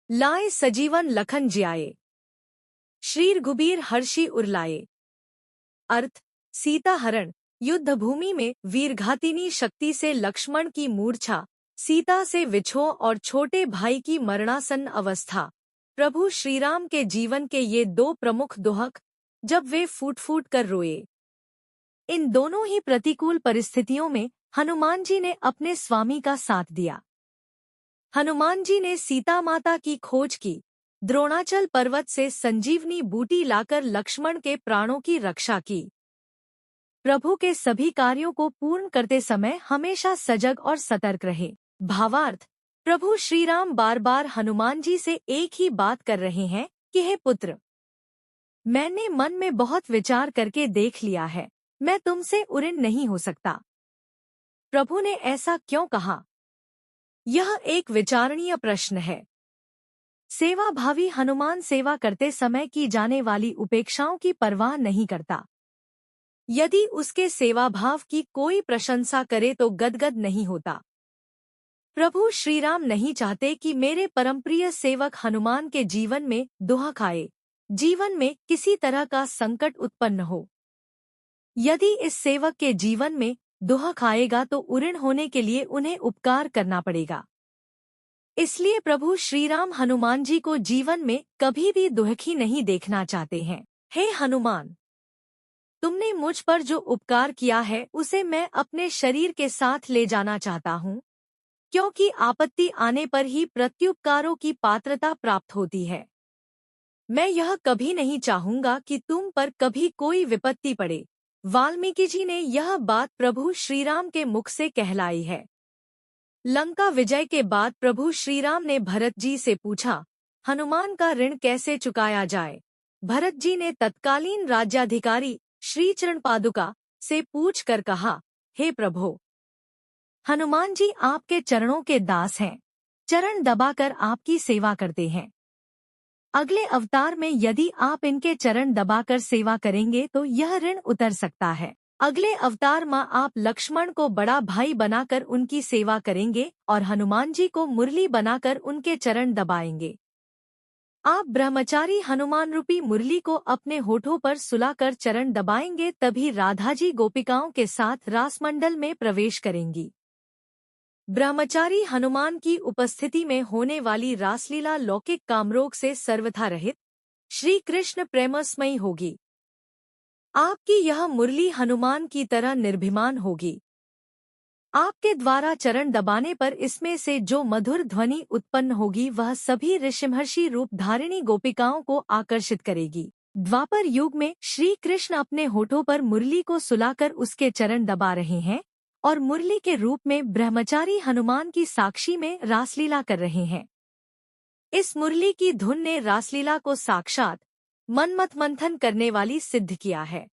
लाए सजीवन लखन जियाए, श्री रघुबीर हर्षि उरलाए। अर्थ, सीता हरण। युद्ध भूमि में वीरघातिनी शक्ति से लक्ष्मण की मूर्छा, सीता से विछोह और छोटे भाई की मरणासन्न अवस्था। प्रभु श्रीराम के जीवन के ये दो प्रमुख दोहक, जब वे फूट फूट कर रोए। इन दोनों ही प्रतिकूल परिस्थितियों में हनुमान जी ने अपने स्वामी का साथ दिया। हनुमान जी ने सीता माता की खोज की, द्रोणाचल पर्वत से संजीवनी बूटी लाकर लक्ष्मण के प्राणों की रक्षा की। प्रभु के सभी कार्यों को पूर्ण करते समय हमेशा सजग और सतर्क रहे। भावार्थ, प्रभु श्रीराम बार बार हनुमान जी से एक ही बात कर रहे हैं कि हे पुत्र, मैंने मन में बहुत विचार करके देख लिया है, मैं तुमसे उऋण नहीं हो सकता। प्रभु ने ऐसा क्यों कहा? यह एक विचारणीय प्रश्न है। सेवाभावी हनुमान सेवा करते समय की जाने वाली उपेक्षाओं की परवाह नहीं करता। यदि उसके सेवाभाव की कोई प्रशंसा करे तो गदगद नहीं होता। प्रभु श्रीराम नहीं चाहते कि मेरे परमप्रिय सेवक हनुमान के जीवन में दुहक आए, जीवन में किसी तरह का संकट उत्पन्न हो। यदि इस सेवक के जीवन में दुहक आएगा तो उऋण होने के लिए उन्हें उपकार करना पड़ेगा। इसलिए प्रभु श्रीराम हनुमान जी को जीवन में कभी भी दुखी नहीं देखना चाहते हैं। हे हनुमान, तुमने मुझ पर जो उपकार किया है उसे मैं अपने शरीर के साथ ले जाना चाहता हूँ, क्योंकि आपत्ति आने पर ही प्रत्युपकारों की पात्रता प्राप्त होती है। मैं यह कभी नहीं चाहूंगा कि तुम पर कभी कोई विपत्ति पड़े। वाल्मीकि जी ने यह बात प्रभु श्रीराम के मुख से कहलाई है। लंका विजय के बाद प्रभु श्रीराम ने भरत जी से पूछा, हनुमान का ऋण कैसे चुकाया जाए? भरत जी ने तत्कालीन राज्याधिकारी श्री चरण पादुका से पूछकर कहा, हे प्रभो, हनुमान जी आपके चरणों के दास हैं, चरण दबाकर आपकी सेवा करते हैं। अगले अवतार में यदि आप इनके चरण दबाकर सेवा करेंगे तो यह ऋण उतर सकता है। अगले अवतार में आप लक्ष्मण को बड़ा भाई बनाकर उनकी सेवा करेंगे और हनुमान जी को मुरली बनाकर उनके चरण दबाएंगे। आप ब्रह्मचारी हनुमान रूपी मुरली को अपने होठों पर सुलाकर चरण दबाएंगे, तभी राधा जी गोपिकाओं के साथ रासमंडल में प्रवेश करेंगी। ब्रह्मचारी हनुमान की उपस्थिति में होने वाली रासलीला लौकिक कामरोग से सर्वथा रहित, श्री कृष्ण प्रेमस्मयी होगी। आपकी यह मुरली हनुमान की तरह निर्भिमान होगी। आपके द्वारा चरण दबाने पर इसमें से जो मधुर ध्वनि उत्पन्न होगी वह सभी ऋषिमहर्षि रूप धारिणी गोपिकाओं को आकर्षित करेगी। द्वापर युग में श्री कृष्ण अपने होठों पर मुरली को सुलाकर उसके चरण दबा रहे हैं और मुरली के रूप में ब्रह्मचारी हनुमान की साक्षी में रासलीला कर रहे हैं। इस मुरली की धुन ने रासलीला को साक्षात मनमथ मंथन करने वाली सिद्ध किया है।